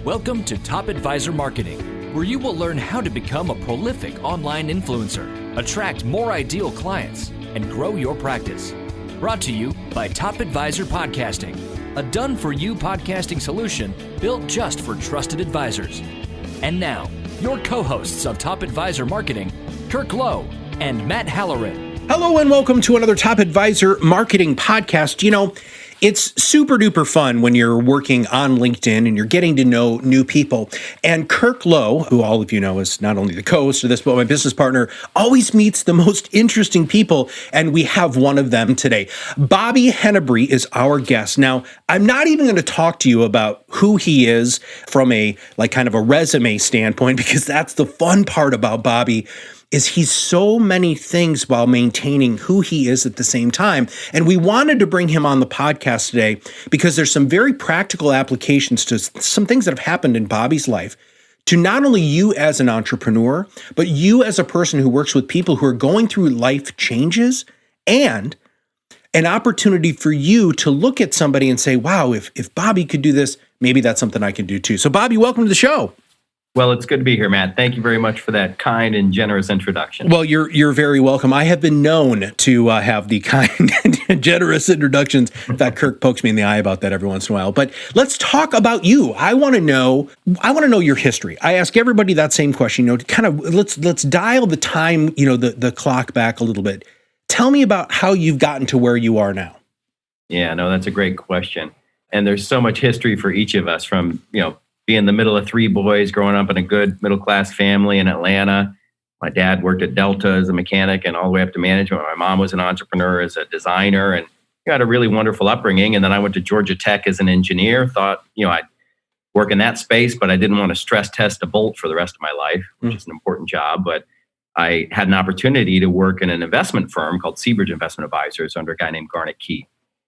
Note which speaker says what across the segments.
Speaker 1: Welcome to Top Advisor Marketing, where you will learn how to become a prolific online influencer, attract more ideal clients, and grow your practice. Brought to you by Top Advisor Podcasting, a done-for-you podcasting solution built just for trusted advisors. And now, your co-hosts of Top Advisor Marketing, Kirk Lowe and Matt Halloran.
Speaker 2: Hello and welcome to another Top Advisor Marketing podcast. You know, it's super duper fun when you're working on LinkedIn and you're getting to know new people. And Kirk Lowe, who all of you know is not only the co-host of this, but my business partner, always meets the most interesting people. And we have one of them today. Bobby Henebry is our guest. Now, I'm not even going to talk to you about who he is from a kind of a resume standpoint, because that's the fun part about Bobby. Is he's so many things while maintaining who he is at the same time. And we wanted to bring him on the podcast today because there's some very practical applications to some things that have happened in Bobby's life to not only you as an entrepreneur, but you as a person who works with people who are going through life changes, and an opportunity for you to look at somebody and say, wow, if Bobby could do this, maybe that's something I can do too. So Bobby, welcome to the show.
Speaker 3: Well, it's good to be here, Matt. Thank you very much for that kind and generous introduction.
Speaker 2: Well, you're very welcome. I have been known to have the kind and generous introductions. In fact, Kirk pokes me in the eye about that every once in a while. But let's talk about you. I want to know your history. I ask everybody that same question. You know, kind of let's dial the time, the clock back a little bit. Tell me about how you've gotten to where you are now.
Speaker 3: Yeah, no, that's a great question. And there's so much history for each of us, from being the middle of three boys, growing up in a good middle-class family in Atlanta. My dad worked at Delta as a mechanic and all the way up to management. My mom was an entrepreneur as a designer, and had a really wonderful upbringing. And then I went to Georgia Tech as an engineer, thought, I'd work in that space, but I didn't want to stress test a bolt for the rest of my life, which is an important job. But I had an opportunity to work in an investment firm called Seabridge Investment Advisors under a guy named Garnet Key.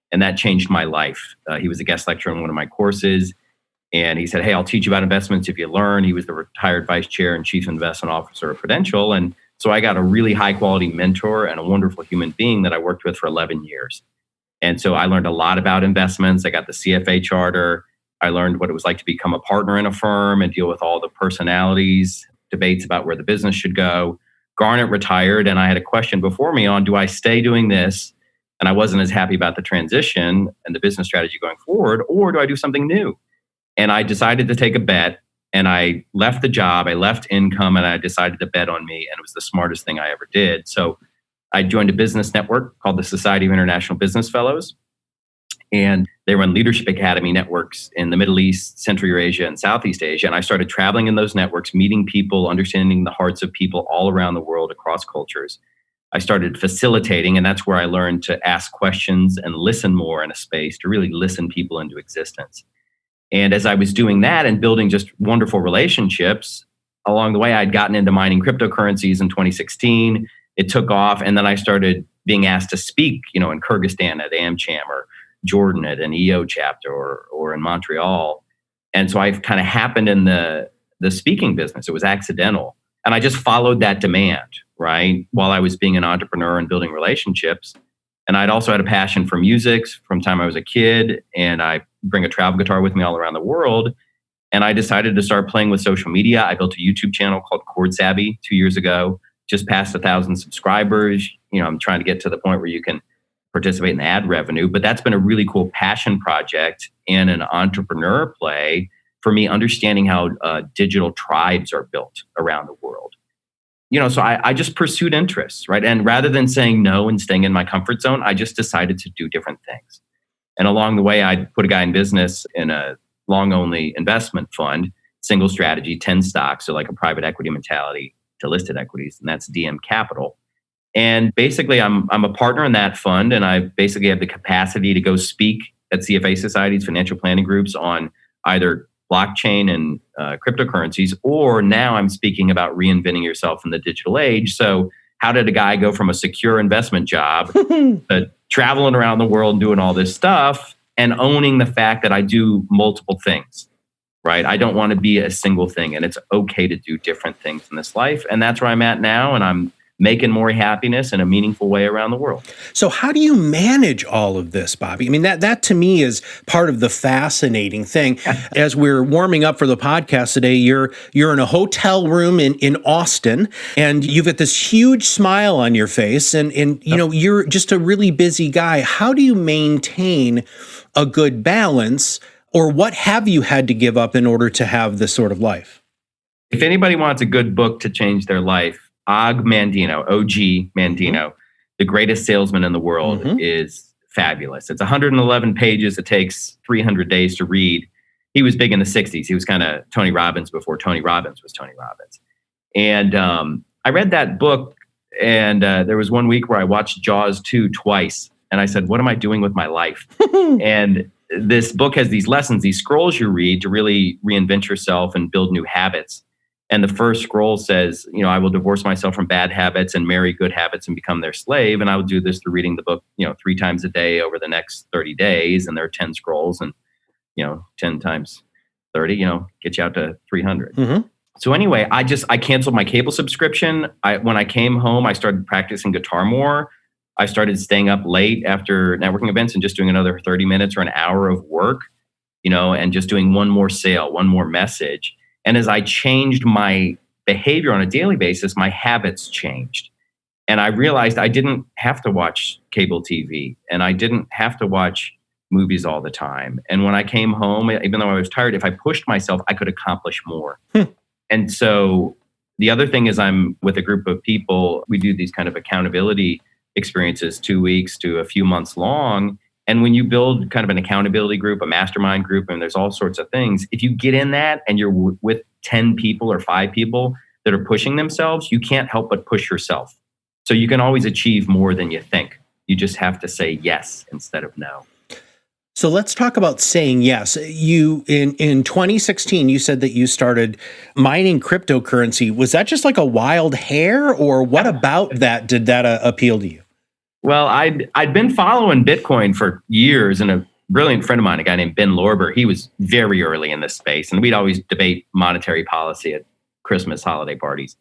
Speaker 3: And that changed my life. He was a guest lecturer in one of my courses. And he said, hey, I'll teach you about investments if you learn. He was the retired vice chair and chief investment officer of Prudential. And so I got a really high quality mentor and a wonderful human being that I worked with for 11 years. And so I learned a lot about investments. I got the CFA charter. I learned what it was like to become a partner in a firm and deal with all the personalities, debates about where the business should go. Garnet retired, and I had a question before me on, do I stay doing this? And I wasn't as happy about the transition and the business strategy going forward, or do I do something new? And I decided to take a bet, and I left the job, I left income, and I decided to bet on me. And it was the smartest thing I ever did. So I joined a business network called the Society of International Business Fellows. And they run leadership academy networks in the Middle East, Central Eurasia, and Southeast Asia. And I started traveling in those networks, meeting people, understanding the hearts of people all around the world across cultures. I started facilitating, and that's where I learned to ask questions and listen more in a space, to really listen people into existence. And as I was doing that and building just wonderful relationships, along the way, I'd gotten into mining cryptocurrencies in 2016. It took off. And then I started being asked to speak, in Kyrgyzstan at AmCham, or Jordan at an EO chapter, or in Montreal. And so I kind of happened in the speaking business. It was accidental. And I just followed that demand, right? While I was being an entrepreneur and building relationships. And I'd also had a passion for music from the time I was a kid. And I bring a travel guitar with me all around the world. And I decided to start playing with social media. I built a YouTube channel called Chord Savvy 2 years ago, just past 1,000 subscribers. I'm trying to get to the point where you can participate in the ad revenue. But that's been a really cool passion project and an entrepreneur play for me, understanding how digital tribes are built around the world. So I just pursued interests, right? And rather than saying no and staying in my comfort zone, I just decided to do different things. And along the way, I put a guy in business in a long-only investment fund, single strategy, 10 stocks, so like a private equity mentality to listed equities, and that's DM Capital. And basically, I'm a partner in that fund, and I basically have the capacity to go speak at CFA societies, financial planning groups, on either blockchain and cryptocurrencies, or now I'm speaking about reinventing yourself in the digital age. So how did a guy go from a secure investment job to traveling around the world and doing all this stuff and owning the fact that I do multiple things, right? I don't want to be a single thing, and it's okay to do different things in this life. And that's where I'm at now. And I'm making more happiness in a meaningful way around the world.
Speaker 2: So how do you manage all of this, Bobby? I mean, that to me is part of the fascinating thing. As we're warming up for the podcast today, you're in a hotel room in Austin, and you've got this huge smile on your face, and you know, you're just a really busy guy. How do you maintain a good balance, or what have you had to give up in order to have this sort of life?
Speaker 3: If anybody wants a good book to change their life, Og Mandino, the greatest salesman in the world, is fabulous. It's 111 pages. It takes 300 days to read. He was big in the 60s. He was kind of Tony Robbins before Tony Robbins was Tony Robbins. And I read that book, and there was one week where I watched Jaws 2 twice. And I said, what am I doing with my life? And this book has these lessons, these scrolls you read to really reinvent yourself and build new habits. And the first scroll says, you know, I will divorce myself from bad habits and marry good habits and become their slave. And I will do this through reading the book, you know, 3 times a day over the next 30 days. And there are 10 scrolls, and, you know, 10 times 30, you know, get you out to 300. So anyway, I canceled my cable subscription. When I came home, I started practicing guitar more. I started staying up late after networking events and just doing another 30 minutes or an hour of work, you know, and just doing one more sale, one more message. And as I changed my behavior on a daily basis, my habits changed. And I realized I didn't have to watch cable TV, and I didn't have to watch movies all the time. And when I came home, even though I was tired, if I pushed myself, I could accomplish more. And so the other thing is, I'm with a group of people. We do these kind of accountability experiences, 2 weeks to a few months long. And when you build kind of an accountability group, a mastermind group, and there's all sorts of things, if you get in that and you're with 10 people or 5 people that are pushing themselves, you can't help but push yourself. So you can always achieve more than you think. You just have to say yes instead of no.
Speaker 2: So let's talk about saying yes. You in 2016, you said that you started mining cryptocurrency. Was that just like a wild hair, or what about that did that appeal to you?
Speaker 3: Well, I'd been following Bitcoin for years, and a brilliant friend of mine, a guy named Ben Lorber, he was very early in this space, and we'd always debate monetary policy at Christmas holiday parties.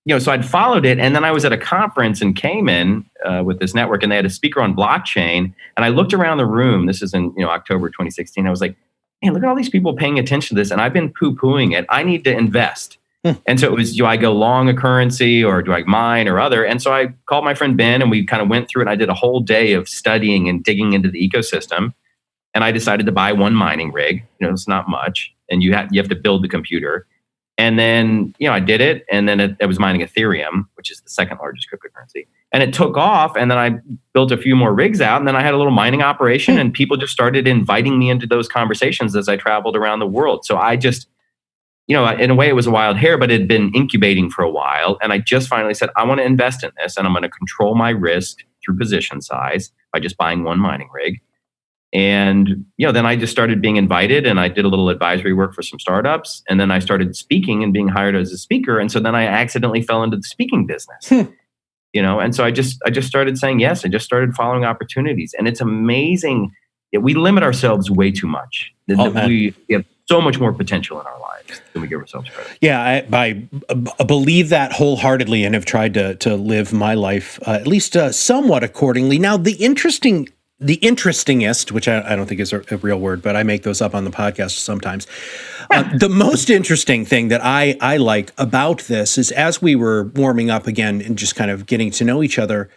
Speaker 3: You know, so I'd followed it, and then I was at a conference in Cayman with this network, and they had a speaker on blockchain, and I looked around the room. This is in October 2016. I was like, man, look at all these people paying attention to this, and I've been poo-pooing it. I need to invest. And so it was, do I go long a currency, or do I mine or other? And so I called my friend Ben, and we kind of went through it. I did a whole day of studying and digging into the ecosystem. And I decided to buy one mining rig. It's not much. And you have to build the computer. And then, I did it. And then it was mining Ethereum, which is the second largest cryptocurrency. And it took off. And then I built a few more rigs out. And then I had a little mining operation, and people just started inviting me into those conversations as I traveled around the world. So I just, in a way, it was a wild hair, but it had been incubating for a while. And I just finally said, I want to invest in this, and I'm going to control my risk through position size by just buying one mining rig. And, then I just started being invited, and I did a little advisory work for some startups. And then I started speaking and being hired as a speaker. And so then I accidentally fell into the speaking business, and so I just started saying yes. I just started following opportunities. And it's amazing that we limit ourselves way too much. We have so much more potential in our lives than we give ourselves credit.
Speaker 2: Yeah, I believe that wholeheartedly, and have tried to live my life at least somewhat accordingly. Now, the interestingest, which I don't think is a real word, but I make those up on the podcast sometimes. The most interesting thing that I like about this is, as we were warming up again and just kind of getting to know each other,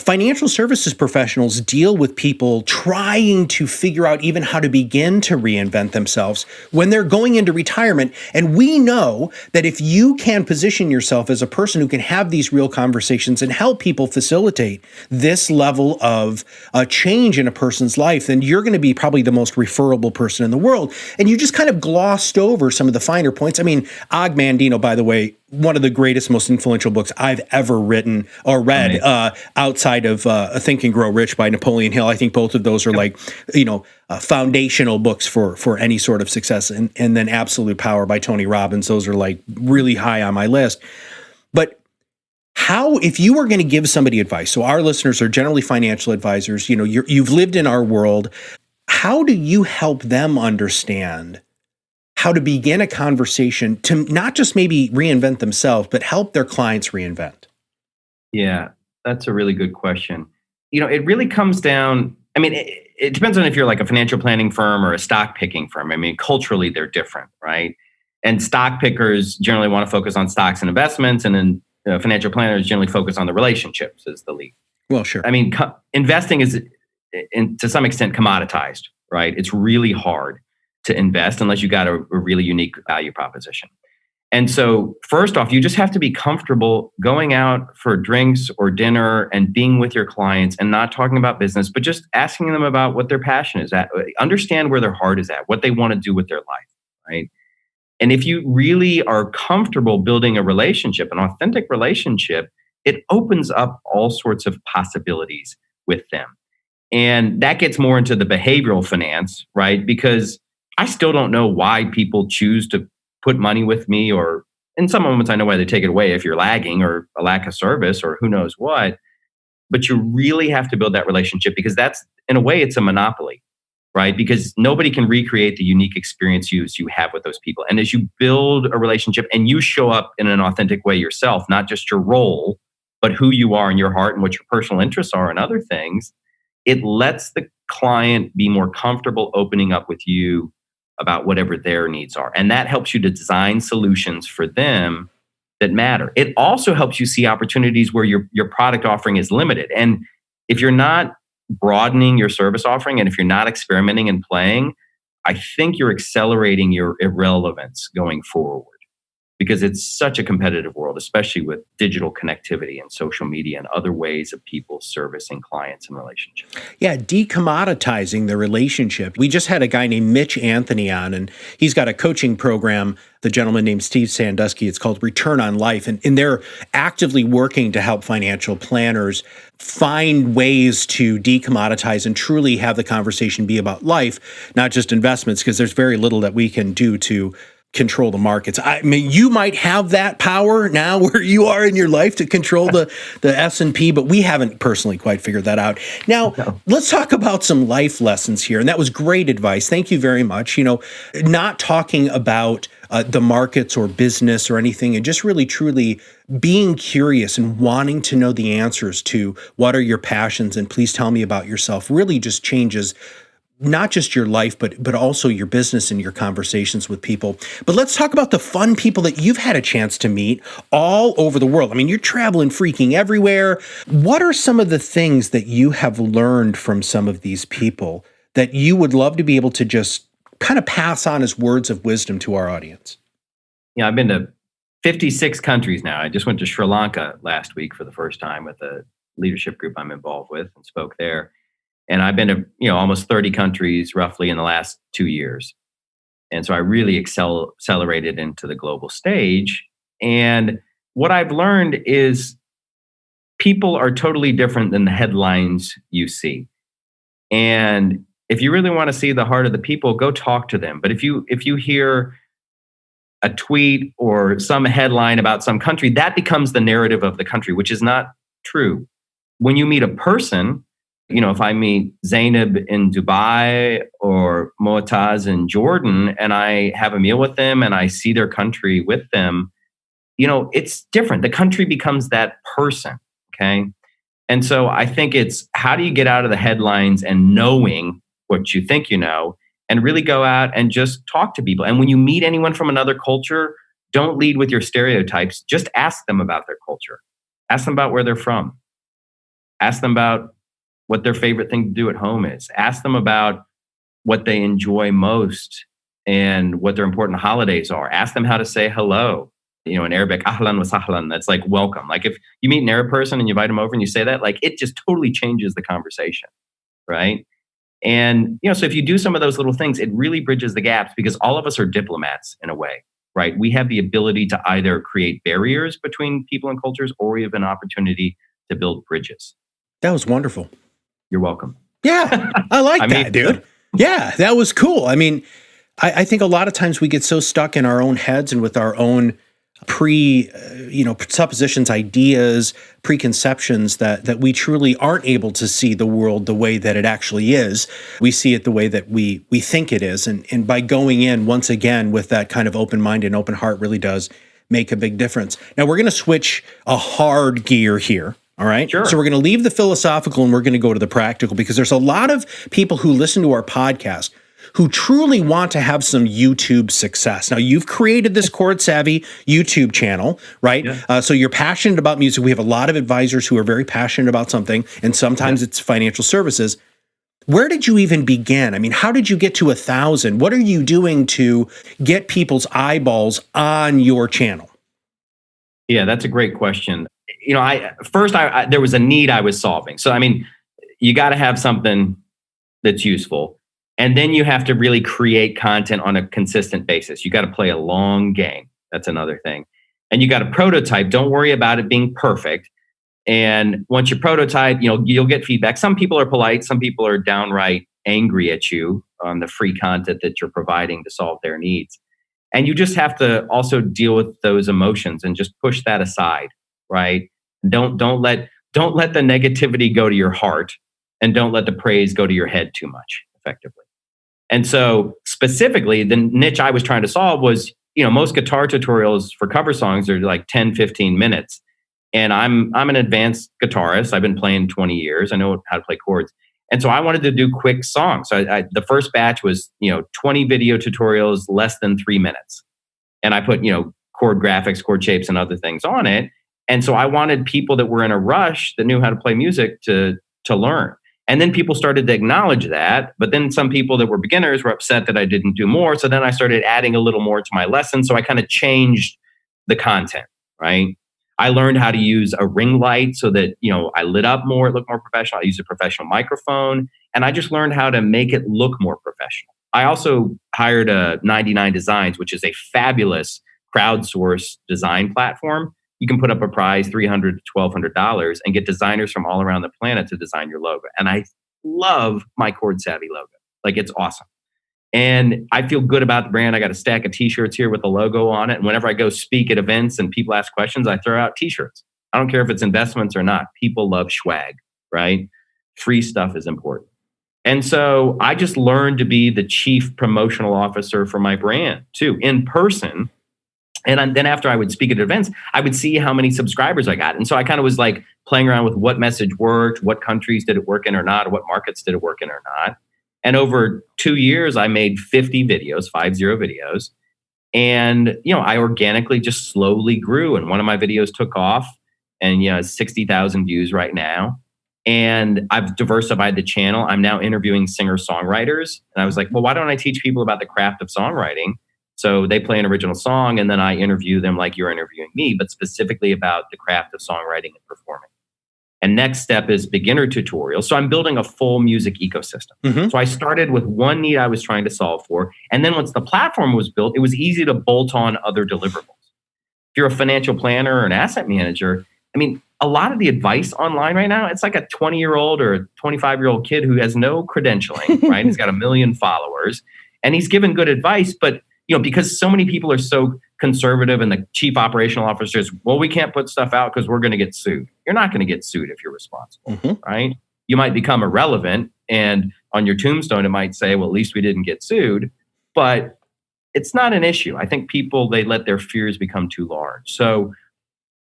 Speaker 2: financial services professionals deal with people trying to figure out even how to begin to reinvent themselves when they're going into retirement. And we know that if you can position yourself as a person who can have these real conversations and help people facilitate this level of change in a person's life, then you're going to be probably the most referable person in the world. And you just kind of glossed over some of the finer points. I mean, Og Mandino, by the way, one of the greatest, most influential books I've ever written or read, outside of Think and Grow Rich by Napoleon Hill. I think both of those are foundational books for any sort of success. And then Absolute Power by Tony Robbins. Those are like really high on my list. But how, if you were going to give somebody advice, so our listeners are generally financial advisors, you've lived in our world, how do you help them understand how to begin a conversation to not just maybe reinvent themselves, but help their clients reinvent?
Speaker 3: Yeah, that's a really good question. It really comes down, it depends on if you're like a financial planning firm or a stock picking firm. Culturally, they're different, right? And stock pickers generally want to focus on stocks and investments, and then financial planners generally focus on the relationships as the lead.
Speaker 2: Well, sure.
Speaker 3: Investing is, to some extent, commoditized, right? It's really hard to invest unless you got a really unique value proposition. And so first off, you just have to be comfortable going out for drinks or dinner and being with your clients and not talking about business, but just asking them about what their passion is at. Understand where their heart is at, what they want to do with their life, right? And if you really are comfortable building a relationship, an authentic relationship, it opens up all sorts of possibilities with them. And that gets more into the behavioral finance, right? Because I still don't know why people choose to put money with me, or in some moments I know why they take it away if you're lagging or a lack of service or who knows what. But you really have to build that relationship, because that's, in a way, it's a monopoly, right? Because nobody can recreate the unique experience you have with those people. And as you build a relationship and you show up in an authentic way yourself, not just your role, but who you are in your heart and what your personal interests are and other things, it lets the client be more comfortable opening up with you about whatever their needs are. And that helps you to design solutions for them that matter. It also helps you see opportunities where your product offering is limited. And if you're not broadening your service offering, and if you're not experimenting and playing, I think you're accelerating your irrelevance going forward, because it's such a competitive world, especially with digital connectivity and social media and other ways of people servicing clients and relationships.
Speaker 2: Yeah, decommoditizing the relationship. We just had a guy named Mitch Anthony on, and he's got a coaching program, the gentleman named Steve Sandusky. It's called Return on Life. And they're actively working to help financial planners find ways to decommoditize and truly have the conversation be about life, not just investments, because there's very little that we can do to control the markets. You might have that power now where you are in your life to control the S&P, but we haven't personally quite figured that out. Now, Let's talk about some life lessons here. And that was great advice. Thank you very much. Not talking about the markets or business or anything, and just really, truly being curious and wanting to know the answers to what are your passions and please tell me about yourself really just changes not just your life, but also your business and your conversations with people. But let's talk about the fun people that you've had a chance to meet all over the world. You're traveling freaking everywhere. What are some of the things that you have learned from some of these people that you would love to be able to just kind of pass on as words of wisdom to our audience?
Speaker 3: Yeah, I've been to 56 countries now. I just went to Sri Lanka last week for the first time with a leadership group I'm involved with and spoke there. And I've been to almost 30 countries roughly in the last 2 years. And so I really accelerated into the global stage. And what I've learned is people are totally different than the headlines you see. And if you really want to see the heart of the people, go talk to them. But if you hear a tweet or some headline about some country, that becomes the narrative of the country, which is not true. When you meet a person, if I meet Zainab in Dubai or Mu'taz in Jordan and I have a meal with them and I see their country with them, it's different. The country becomes that person, okay? And so I think it's how do you get out of the headlines and knowing what you think you know and really go out and just talk to people. And when you meet anyone from another culture, don't lead with your stereotypes. Just ask them about their culture. Ask them about where they're from. Ask them about what their favorite thing to do at home is. Ask them about what they enjoy most and what their important holidays are. Ask them how to say hello. In Arabic, ahlan wa sahlan, that's like welcome. Like if you meet an Arab person and you invite them over and you say that, like it just totally changes the conversation, right? And, so if you do some of those little things, it really bridges the gaps because all of us are diplomats in a way, right? We have the ability to either create barriers between people and cultures or we have an opportunity to build bridges.
Speaker 2: That was wonderful.
Speaker 3: You're welcome.
Speaker 2: Yeah, I like that, dude. Yeah, that was cool. I think a lot of times we get so stuck in our own heads and with our own presuppositions, ideas, preconceptions that we truly aren't able to see the world the way that it actually is. We see it the way that we think it is. And by going in once again with that kind of open mind and open heart really does make a big difference. Now we're going to switch a hard gear here. All right.
Speaker 3: Sure.
Speaker 2: So we're going to leave the philosophical and we're going to go to the practical, because there's a lot of people who listen to our podcast who truly want to have some YouTube success. Now, you've created this Chord Savvy YouTube channel, right?
Speaker 3: Yeah.
Speaker 2: So you're passionate about music. We have a lot of advisors who are very passionate about something, and sometimes it's financial services. Where did you even begin? I mean, how did you get to 1,000? What are you doing to get people's eyeballs on your channel?
Speaker 3: Yeah, that's a great question. You know, I there was a need I was solving. So, I mean, you got to have something that's useful. And then you have to really create content on a consistent basis. You got to play a long game. That's another thing. And you got to prototype. Don't worry about it being perfect. And once you prototype, you know, you'll get feedback. Some people are polite. Some people are downright angry at you on the free content that you're providing to solve their needs. And you just have to also deal with those emotions and just push that aside, right? Don't let the negativity go to your heart, and don't let the praise go to your head too much, effectively. And so specifically, the niche I was trying to solve was, you know, most guitar tutorials for cover songs are like 10, 15 minutes. And I'm an advanced guitarist. I've been playing 20 years. I know how to play chords. And so I wanted to do quick songs. So the first batch was, 20 video tutorials, less than 3 minutes. And I put, chord graphics, chord shapes, and other things on it. And so I wanted people that were in a rush that knew how to play music to learn. And then people started to acknowledge that. But then some people that were beginners were upset that I didn't do more. So then I started adding a little more to my lesson. So I kind of changed the content, right? I learned how to use a ring light so that, I lit up more, it looked more professional. I used a professional microphone, and I just learned how to make it look more professional. I also hired 99 Designs, which is a fabulous crowdsourced design platform. You can put up a prize, $300 to $1,200, and get designers from all around the planet to design your logo. And I love my Chord Savvy logo. Like, it's awesome. And I feel good about the brand. I got a stack of t-shirts here with the logo on it. And whenever I go speak at events and people ask questions, I throw out t-shirts. I don't care if it's investments or not. People love swag, right? Free stuff is important. And so I just learned to be the chief promotional officer for my brand too, in person. And then after I would speak at events, I would see how many subscribers I got. And so I kind of was like playing around with what message worked, what countries did it work in or not, or what markets did it work in or not. And over 2 years, I made 50 videos, 50 videos. And, I organically just slowly grew. And one of my videos took off and, 60,000 views right now. And I've diversified the channel. I'm now interviewing singer-songwriters. And I was like, well, why don't I teach people about the craft of songwriting? So they play an original song and then I interview them like you're interviewing me, but specifically about the craft of songwriting and performing. And next step is beginner tutorials. So I'm building a full music ecosystem. Mm-hmm. So I started with one need I was trying to solve for. And then once the platform was built, it was easy to bolt on other deliverables. If you're a financial planner or an asset manager, a lot of the advice online right now, it's like a 20-year-old or a 25-year-old kid who has no credentialing, right? He's got 1 million followers and he's given good advice, but because so many people are so conservative and the chief operational officers, well, we can't put stuff out because we're going to get sued. You're not going to get sued if you're responsible, right? You might become irrelevant and on your tombstone, it might say, well, at least we didn't get sued, but it's not an issue. I think people, they let their fears become too large. So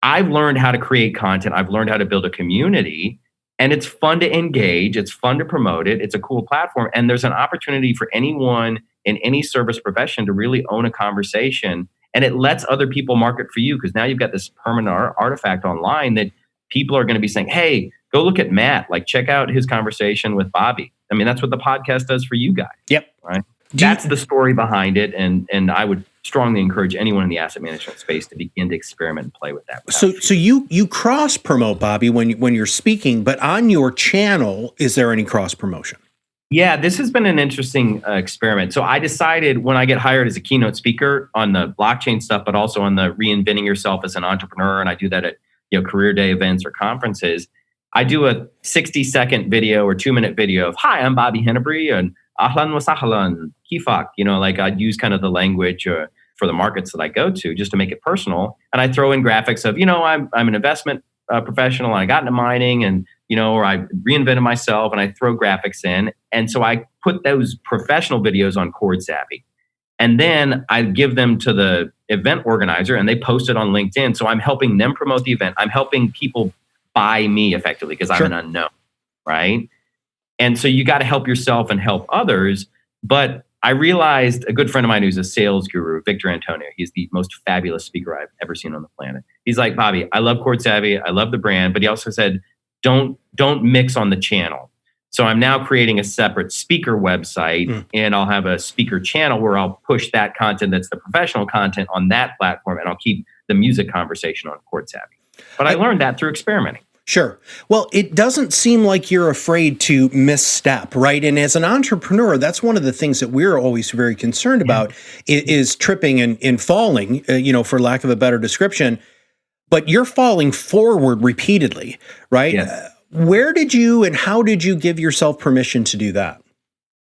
Speaker 3: I've learned how to create content. I've learned how to build a community, and it's fun to engage. It's fun to promote it. It's a cool platform. And there's an opportunity for anyone in any service profession to really own a conversation. And it lets other people market for you because now you've got this permanent artifact online that people are going to be saying, hey, go look at Matt. Like, check out his conversation with Bobby. That's what the podcast does for you guys. Yep. Right. That's the story behind it. And I would strongly encourage anyone in the asset management space to begin to experiment and play with that.
Speaker 2: So you cross promote, Bobby, when you're speaking, but on your channel, is there any cross promotion?
Speaker 3: Yeah, this has been an interesting experiment. So I decided when I get hired as a keynote speaker on the blockchain stuff, but also on the reinventing yourself as an entrepreneur, and I do that at career day events or conferences, I do a 60-second video or 2-minute video of, hi, I'm Bobby Henebry, and ahlan wa sahlan, kifak. I'd use kind of the language for the markets that I go to just to make it personal. And I throw in graphics of, I'm an investment professional and I got into mining and, or I reinvented myself, and I throw graphics in. And so I put those professional videos on Chord Savvy. And then I give them to the event organizer and they post it on LinkedIn. So I'm helping them promote the event. I'm helping people buy me effectively because I'm an unknown, right? And so you got to help yourself and help others. But I realized a good friend of mine who's a sales guru, Victor Antonio, he's the most fabulous speaker I've ever seen on the planet. He's like, Bobby, I love Cord Savvy. I love the brand. But he also said, don't mix on the channel. So I'm now creating a separate speaker website and I'll have a speaker channel where I'll push that content that's the professional content on that platform and I'll keep the music conversation on Cord Savvy. But I learned that through experimenting.
Speaker 2: Sure. Well, it doesn't seem like you're afraid to misstep, right? And as an entrepreneur, that's one of the things that we're always very concerned about is tripping and falling, for lack of a better description. But you're falling forward repeatedly, right?
Speaker 3: Yes.
Speaker 2: Where did you and how did you give yourself permission to do that?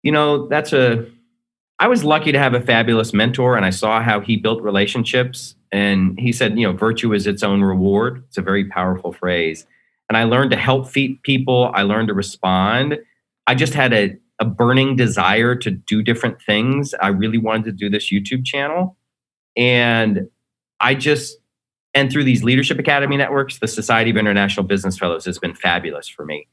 Speaker 3: I was lucky to have a fabulous mentor, and I saw how he built relationships. And he said, virtue is its own reward. It's a very powerful phrase. And I learned to help people. I learned to respond. I just had a burning desire to do different things. I really wanted to do this YouTube channel. And through these Leadership Academy networks, the Society of International Business Fellows has been fabulous for me.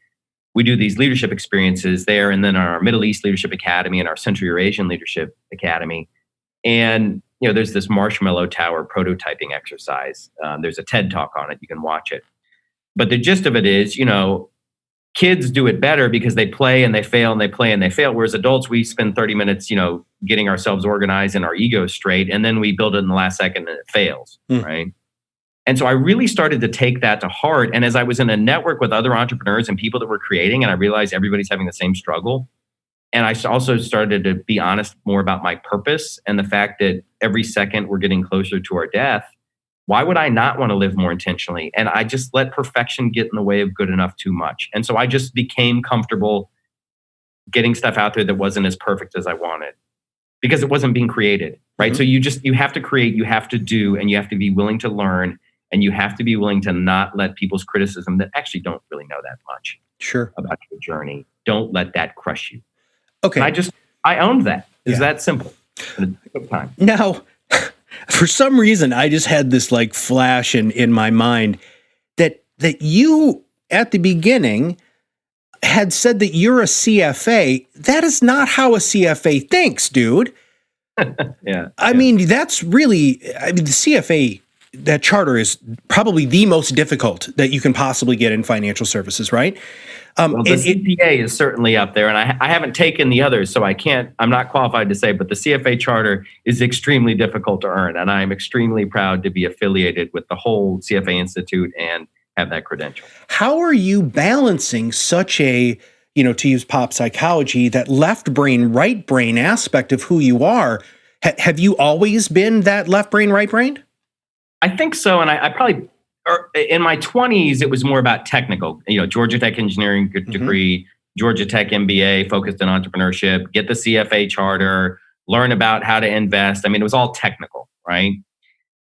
Speaker 3: We do these leadership experiences there, and then our Middle East Leadership Academy and our Central Eurasian Leadership Academy. And, there's this marshmallow tower prototyping exercise. There's a TED Talk on it. You can watch it. But the gist of it is, kids do it better because they play and they fail and they play and they fail. Whereas adults, we spend 30 minutes, getting ourselves organized and our egos straight. And then we build it in the last second and it fails, right? And so I really started to take that to heart. And as I was in a network with other entrepreneurs and people that were creating, and I realized everybody's having the same struggle. And I also started to be honest more about my purpose and the fact that every second we're getting closer to our death. Why would I not want to live more intentionally? And I just let perfection get in the way of good enough too much. And so I just became comfortable getting stuff out there that wasn't as perfect as I wanted because it wasn't being created, right? So you have to create, you have to do, and you have to be willing to learn, and you have to be willing to not let people's criticism that actually don't really know that much about your journey. Don't let that crush you.
Speaker 2: Okay.
Speaker 3: And I owned that. It's that simple. And it took time.
Speaker 2: Now, for some reason, I just had this flash in my mind that you at the beginning had said that you're a CFA. That is not how a CFA thinks, dude. I mean, that's really, the CFA, that charter is probably the most difficult that you can possibly get in financial services, right?
Speaker 3: The CPA is certainly up there, and I haven't taken the others, so I'm not qualified to say, but the CFA charter is extremely difficult to earn, and I'm extremely proud to be affiliated with the whole CFA Institute and have that credential.
Speaker 2: How are you balancing such a, to use pop psychology, that left brain, right brain aspect of who you are? Have you always been that left brain, right brain?
Speaker 3: I think so, and I probably... in my 20s, it was more about technical, Georgia Tech engineering degree, Georgia Tech MBA, focused on entrepreneurship, get the CFA charter, learn about how to invest. I mean, it was all technical, right?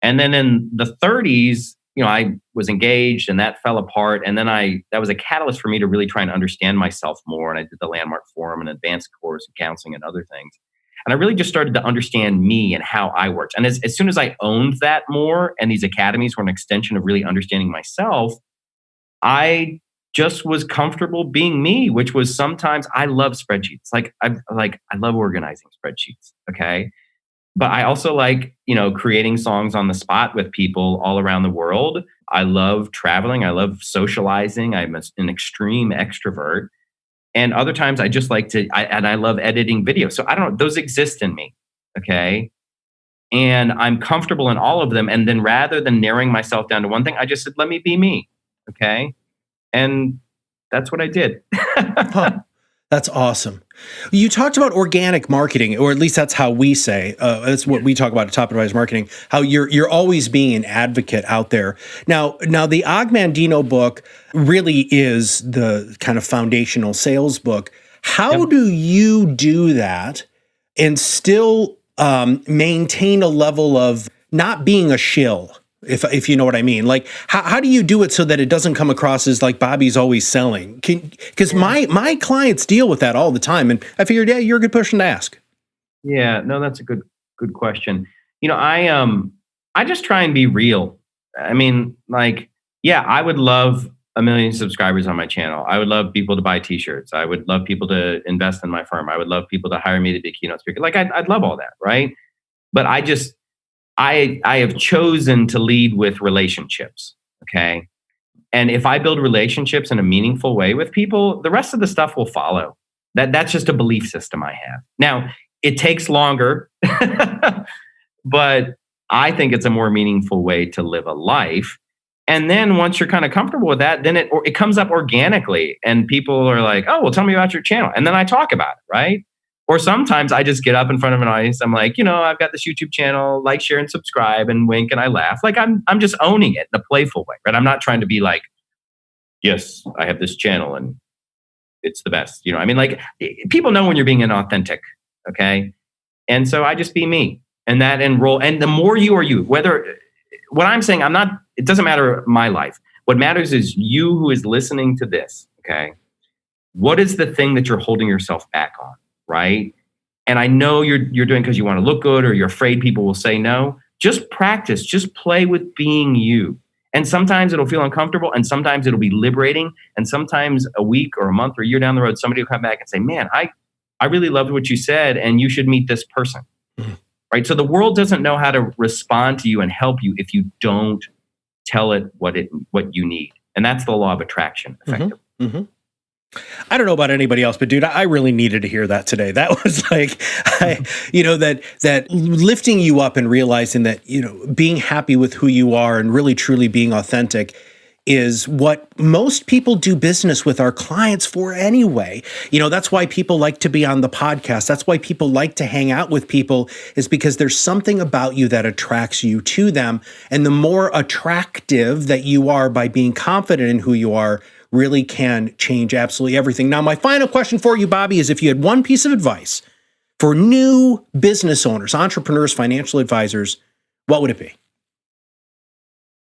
Speaker 3: And then in the 30s, I was engaged and that fell apart. And then that was a catalyst for me to really try and understand myself more. And I did the Landmark Forum and advanced course in counseling and other things. And I really just started to understand me and how I worked. And as soon as I owned that more, and these academies were an extension of really understanding myself, I just was comfortable being me, which was sometimes I love spreadsheets. I love organizing spreadsheets. Okay. But I also like, creating songs on the spot with people all around the world. I love traveling. I love socializing. I'm an extreme extrovert. And other times I just like I love editing video. So I don't know, those exist in me. Okay. And I'm comfortable in all of them. And then rather than narrowing myself down to one thing, I just said, let me be me. Okay. And that's what I did.
Speaker 2: That's awesome. You talked about organic marketing, or at least that's how we say, that's what we talk about at Top Advisor Marketing, how you're always being an advocate out there. Now the Og Mandino book really is the kind of foundational sales book. How do you do that and still maintain a level of not being a shill? If you know what I mean, how do you do it so that it doesn't come across as like Bobby's always selling? Because my clients deal with that all the time, and I figured, you're a good person to ask.
Speaker 3: Yeah, no, that's a good question. I just try and be real. I mean, I would love 1 million subscribers on my channel. I would love people to buy t-shirts. I would love people to invest in my firm. I would love people to hire me to be a keynote speaker. Like I'd love all that, right? But I have chosen to lead with relationships, okay? And if I build relationships in a meaningful way with people, the rest of the stuff will follow. That's just a belief system I have. Now, it takes longer, but I think it's a more meaningful way to live a life. And then once you're kind of comfortable with that, then it comes up organically and people are like, oh, well, tell me about your channel. And then I talk about it, right? Or sometimes I just get up in front of an audience. I'm like, I've got this YouTube channel, like, share, and subscribe, and wink, and I laugh. Like I'm just owning it in a playful way, right? I'm not trying to be like, yes, I have this channel and it's the best. Like people know when you're being inauthentic, okay? And so I just be me and that enroll. And the more you are you, what I'm saying, it doesn't matter my life. What matters is you who is listening to this, okay? What is the thing that you're holding yourself back on, right? And I know you're doing because you want to look good or you're afraid people will say no. Just practice, just play with being you. And sometimes it'll feel uncomfortable and sometimes it'll be liberating. And sometimes a week or a month or a year down the road, somebody will come back and say, man, I really loved what you said and you should meet this person, right? So the world doesn't know how to respond to you and help you if you don't tell it what you need. And that's the law of attraction, effectively.
Speaker 2: Mm-hmm. I don't know about anybody else, but dude, I really needed to hear that today. That was like, that lifting you up and realizing that, being happy with who you are and really truly being authentic is what most people do business with our clients for anyway. That's why people like to be on the podcast. That's why people like to hang out with people, is because there's something about you that attracts you to them. And the more attractive that you are by being confident in who you are, really can change absolutely everything. Now, my final question for you, Bobby, is if you had one piece of advice for new business owners, entrepreneurs, financial advisors, what would it be?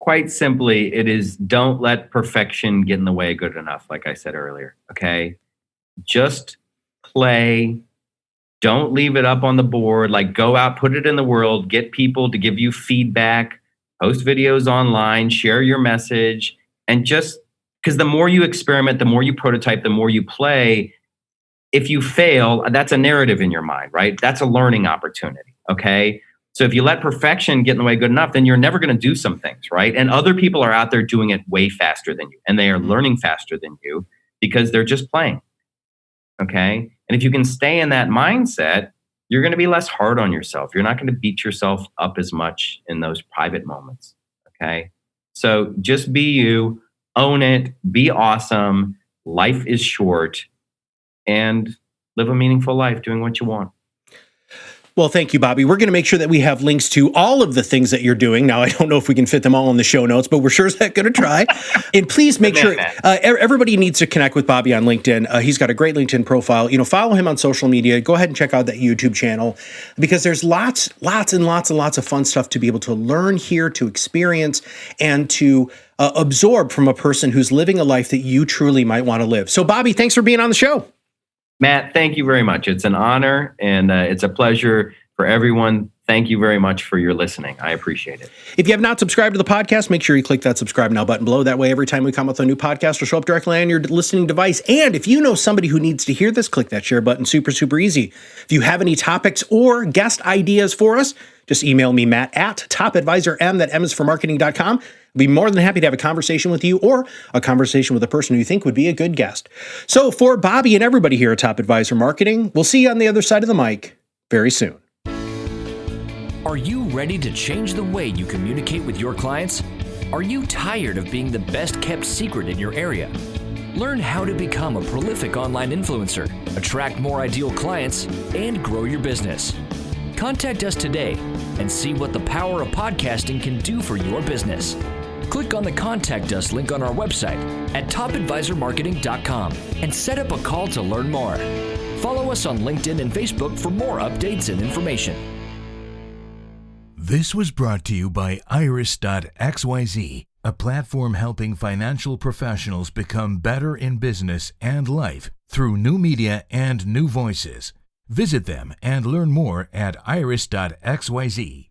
Speaker 3: Quite simply, it is don't let perfection get in the way of good enough, like I said earlier, okay? Just play. Don't leave it up on the board. Like, go out, put it in the world, get people to give you feedback, post videos online, share your message, and just, because the more you experiment, the more you prototype, the more you play. If you fail, that's a narrative in your mind, right? That's a learning opportunity, okay? So if you let perfection get in the way good enough, then you're never going to do some things, right? And other people are out there doing it way faster than you, and they are learning faster than you because they're just playing, okay? And if you can stay in that mindset, you're going to be less hard on yourself. You're not going to beat yourself up as much in those private moments, okay? So just be you. Own it, be awesome, life is short, and live a meaningful life doing what you want.
Speaker 2: Well, thank you, Bobby. We're going to make sure that we have links to all of the things that you're doing. Now, I don't know if we can fit them all in the show notes, but we're sure as heck going to try. And please make sure everybody needs to connect with Bobby on LinkedIn. He's got a great LinkedIn profile. Follow him on social media. Go ahead and check out that YouTube channel because there's lots and lots of fun stuff to be able to learn here, to experience, and to absorb from a person who's living a life that you truly might want to live. So, Bobby, thanks for being on the show.
Speaker 3: Matt, thank you very much. It's an honor and it's a pleasure for everyone. Thank you very much for your listening. I appreciate it.
Speaker 2: If you have not subscribed to the podcast, make sure you click that subscribe now button below. That way, every time we come with a new podcast, it'll show up directly on your listening device. And if you know somebody who needs to hear this, click that share button. Super, super easy. If you have any topics or guest ideas for us, just email me, Matt, at topadvisorm, that M is for marketing.com. I'd be more than happy to have a conversation with you or a conversation with a person who you think would be a good guest. So for Bobby and everybody here at Top Advisor Marketing, we'll see you on the other side of the mic very soon.
Speaker 1: Are you ready to change the way you communicate with your clients? Are you tired of being the best kept secret in your area? Learn how to become a prolific online influencer, attract more ideal clients, and grow your business. Contact us today and see what the power of podcasting can do for your business. Click on the Contact Us link on our website at topadvisormarketing.com and set up a call to learn more. Follow us on LinkedIn and Facebook for more updates and information.
Speaker 4: This was brought to you by Iris.xyz, a platform helping financial professionals become better in business and life through new media and new voices. Visit them and learn more at iris.xyz.